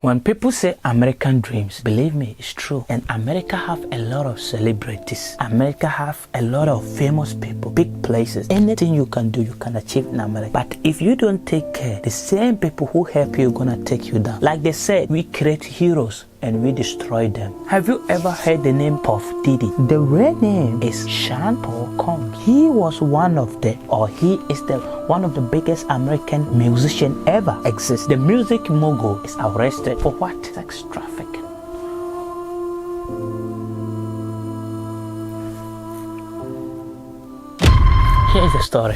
When people say American dreams, believe me, it's true. And America have a lot of celebrities. America have a lot of famous people, big places. Anything you can do, you can achieve in America. But if you don't take care, the same people who help you are gonna take you down. Like they said, we create heroes and we destroy them. Have you ever heard the name of Diddy? The real name is Sean Paul Combs. He was one of the biggest American musician ever exist. The music mogul is arrested for what? Sex trafficking. Here's the story.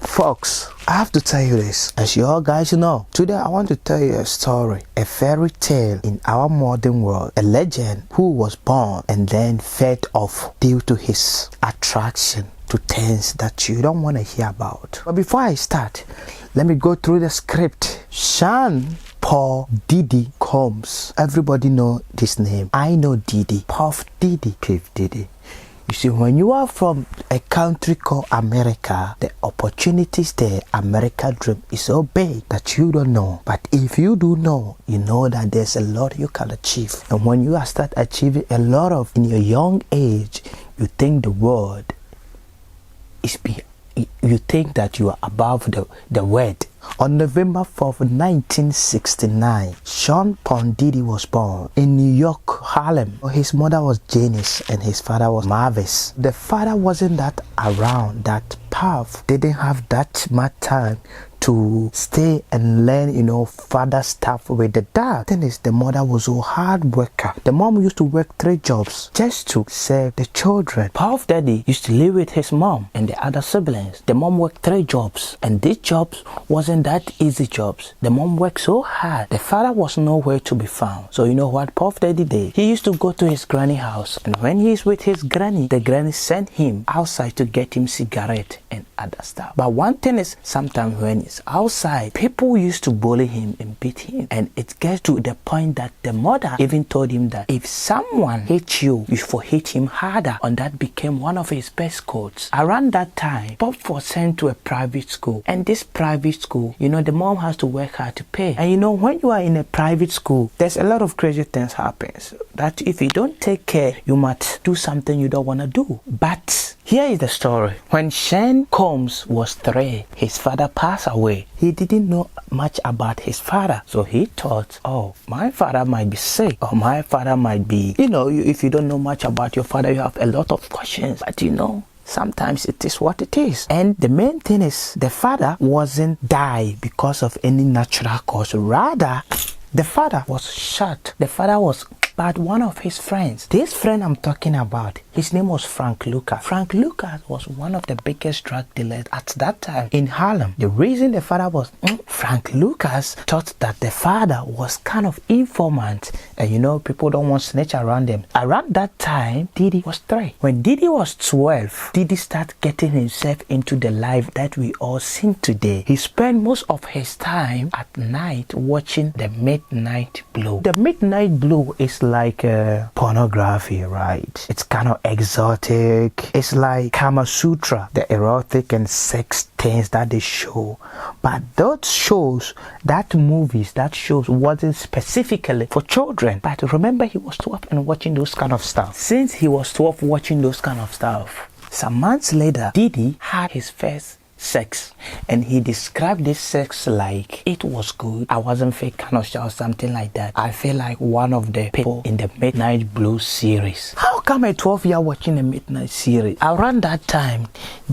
Folks, I have to tell you this. As you all guys know, today I want to tell you a story, a fairy tale in our modern world. A legend who was born and then fed off due to his attraction to things that you don't want to hear about. But before I start, let me go through the script. Sean Paul Diddy Combs. Everybody know this name. I know Diddy. Puff Diddy. Puff Diddy. You see, when you are from a country called America, the opportunities there, American dream is so big that you don't know. But if you do know, you know that there's a lot you can achieve. And when you start achieving a lot of in your young age, you think the world is you think that you are above the world. On November 4th, 1969, Sean Paul Diddy was born in New York, Harlem. His mother was Janice and his father was Marvis. The father wasn't that around, that Puff didn't have that much time to stay and learn, father stuff with the dad. Thing is, the mother was a hard worker. The mom used to work 3 jobs just to save the children. Puff Daddy used to live with his mom and the other siblings. The mom worked 3 jobs, and these jobs wasn't that easy jobs. The mom worked so hard. The father was nowhere to be found. So you know what Puff Daddy did? He used to go to his granny house, and when he's with his granny, the granny sent him outside to get him cigarette and other stuff. But one thing is, sometimes when he's outside, people used to bully him and beat him, and it gets to the point that the mother even told him that if someone hates you, you should hit him harder, and that became one of his best quotes. Around that time, Puff was sent to a private school, and this private school, the mom has to work hard to pay. And when you are in a private school, there's a lot of crazy things happens that if you don't take care, you might do something you don't want to do. But here is the story. When Sean Combs was 3, his father passed away. He didn't know much about his father, so he thought, oh, my father might be sick, or my father might be, if you don't know much about your father, you have a lot of questions. But sometimes it is what it is. And the main thing is, the father wasn't die because of any natural cause. Rather, the father was shot. The father was by one of his friends. This friend I'm talking about, his name was Frank Lucas. Frank Lucas was one of the biggest drug dealers at that time in Harlem. The reason the father was Frank Lucas thought that the father was kind of informant, and people don't want snitch around them. Around that time, Diddy was 3. When Diddy was 12, Diddy started getting himself into the life that we all see today. He spent most of his time at night watching the Midnight Blue. The Midnight Blue is like pornography, right? It's kind of exotic. It's like Kama Sutra, the erotic and sex things that they show. But those shows, that shows wasn't specifically for children. But remember, he was 12 and watching those kind of stuff. Since he was 12 watching those kind of stuff, some months later, Diddy had his first sex, and he described this sex like it was good. I wasn't fake kind of or something like that. I feel like one of the people in the Midnight Blue series. How come a 12-year watching a Midnight series? Around that time,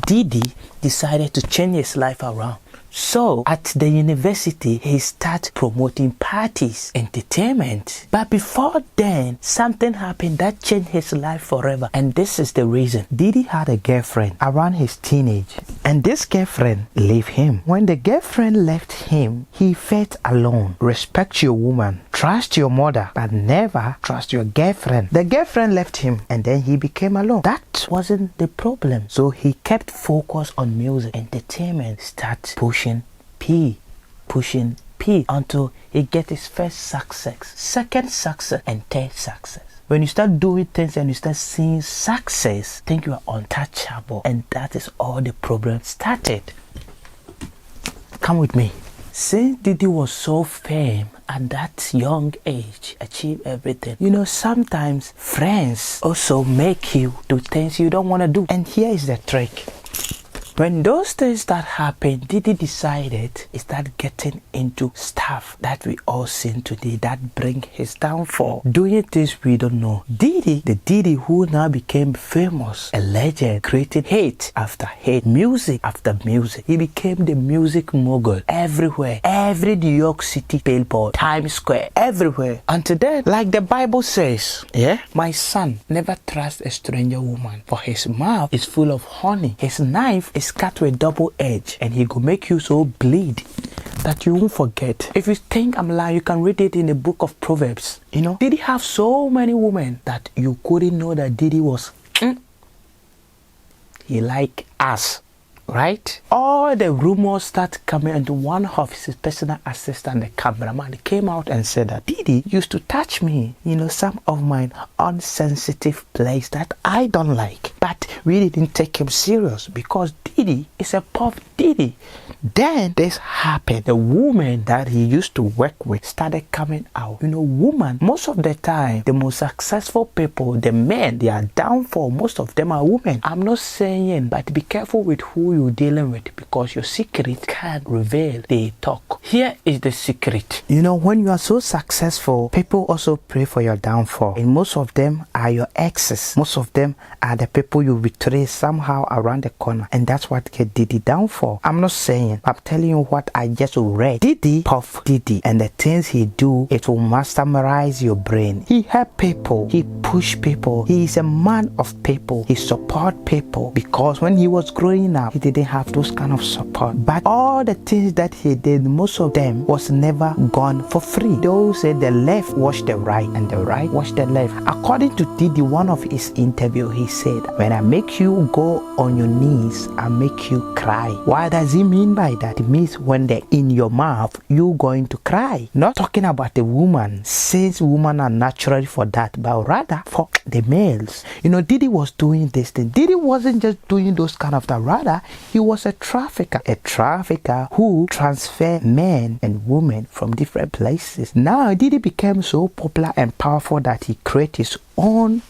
Diddy decided to change his life around. So at the university, he started promoting parties, entertainment. But before then, something happened that changed his life forever. And this is the reason. Diddy had a girlfriend around his teenage, and this girlfriend left him. When the girlfriend left him, he felt alone. Respect your woman, trust your mother, but never trust your girlfriend. The girlfriend left him, and then he became alone. That wasn't the problem. So he kept focused on music, entertainment, start pushing P until he get his first success, second success, and third success. When you start doing things and you start seeing success, think you are untouchable. And that is all the problem started. Come with me. Since Diddy was so famous at that young age, achieve everything. You know, sometimes friends also make you do things you don't want to do. And here is the trick. When those things start happening, Diddy decided to start getting into stuff that we all seen today that bring his downfall. Doing things we don't know. Diddy, the Diddy who now became famous, a legend, created hate after hate, music after music. He became the music mogul everywhere. Every New York City billboard, Times Square, everywhere. Until then, like the Bible says, my son, never trust a stranger woman, for his mouth is full of honey. His knife is cut with double edge, and he could make you so bleed that you won't forget. If you think I'm lying, you can read it in the book of Proverbs. You know, Diddy have so many women that you couldn't know that Diddy was he like us, right? All the rumors start coming, and one of his personal assistant, the cameraman, came out and said that Diddy used to touch me, you know, some of my unsensitive place that I don't like. But we didn't take him serious because Diddy is a Puff Diddy. Then this happened. The woman that he used to work with started coming out. You know, women, most of the time, the most successful people, the men, they are downfall. Most of them are women. I'm not saying, but be careful with who you're dealing with, because your secret can't reveal the talk. Here is the secret. You know, when you are so successful, people also pray for your downfall. And most of them are your exes. Most of them are the people you betray somehow around the corner. And that's what get Diddy downfall. I'm not saying, I'm telling you what I just read. Diddy, Puff Diddy, and the things he do, it will masterize your brain. He help people. He push people. He is a man of people. He support people, because when he was growing up, he didn't have those kind of support. But all the things that he did, most of them was never gone for free. Those say the left watch the right and the right watch the left. According to Diddy, one of his interview, he said, when I make you go on your knees, I make you cry. What does he mean by that? It means when they're in your mouth, you going to cry. Not talking about the woman, since women are naturally for that, but rather for the males. You know, Diddy was doing this thing. Diddy wasn't just doing those kind of stuff. Rather, he was a trafficker who transferred men and women from different places. Now, Diddy became so popular and powerful that he created his own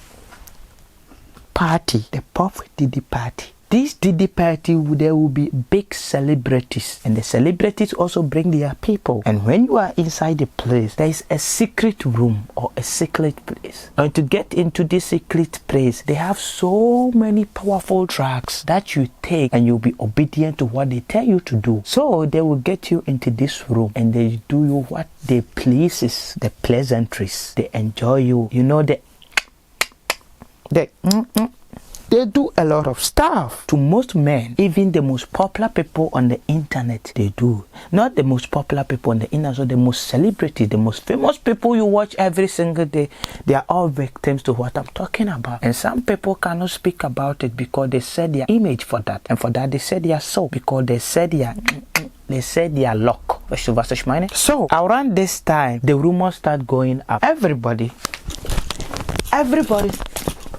party, the Puff Diddy party. This Diddy party, there will be big celebrities, and the celebrities also bring their people. And when you are inside the place, there is a secret room or a secret place. And to get into this secret place, they have so many powerful drugs that you take, and you'll be obedient to what they tell you to do. So they will get you into this room, and they do you what they pleases, the pleasantries. They enjoy you. You know, they do a lot of stuff. To most men, even the most popular people on the internet, they do. Not the most popular people on the internet, so the most celebrities, the most famous people you watch every single day, they are all victims to what I'm talking about. And some people cannot speak about it because they set their image for that. And for that, they set their soul, because they set their luck. So around this time, the rumors start going up. Everybody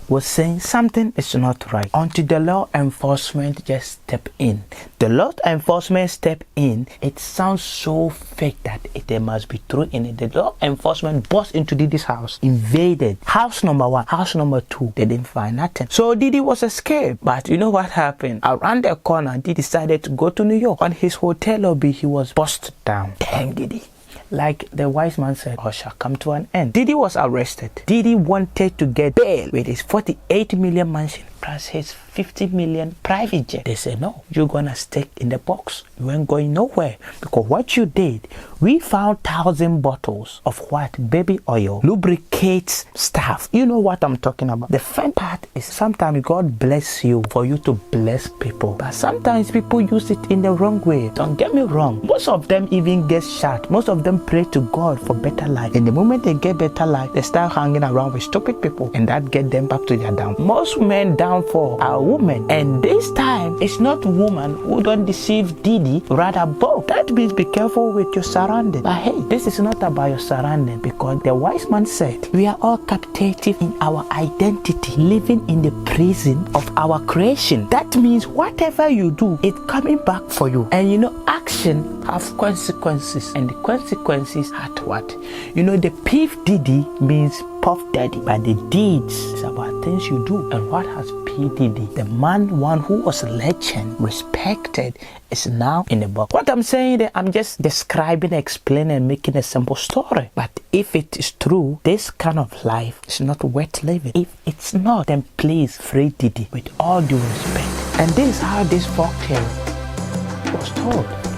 was saying something is not right, until the law enforcement just step in. The law enforcement step in. It sounds so fake that there must be truth in it. The law enforcement burst into Diddy's house, invaded house number 1, house number 2. They didn't find nothing. So Diddy was escaped. But you know what happened? Around the corner, Diddy decided to go to New York. On his hotel lobby, he was busted down. Damn, Diddy. Like the wise man said, all shall come to an end. Diddy was arrested. Diddy wanted to get bail with his 48 million mansion plus his 50 million private jet. They said, no, you're gonna stay in the box. You ain't going nowhere, because what you did, we found 1,000 bottles of what? Baby oil, lubricates stuff. You know what I'm talking about. The fun part is sometimes God bless you for you to bless people, but sometimes people use it in the wrong way. Don't get me wrong. Most of them even get shot. Most of them pray to God for better life. And the moment they get better life, they start hanging around with stupid people, and that get them back to their down. Most men down stand for our women. And this time, it's not woman who don't deceive Diddy, rather both. That means be careful with your surrounding. But hey, this is not about your surrounding, because the wise man said, we are all captive in our identity, living in the prison of our creation. That means whatever you do, it's coming back for you. And you know, action have consequences, and the consequences had what? You know, the P Diddy means Puff Daddy, but the deeds is about things you do. And what has P Diddy, the one who was a legend, respected, is now in the box. What I'm saying there, I'm just describing, explaining, and making a simple story. But if it is true, this kind of life is not worth living. If it's not, then please free Diddy with all due respect. And this is how this folktale was told.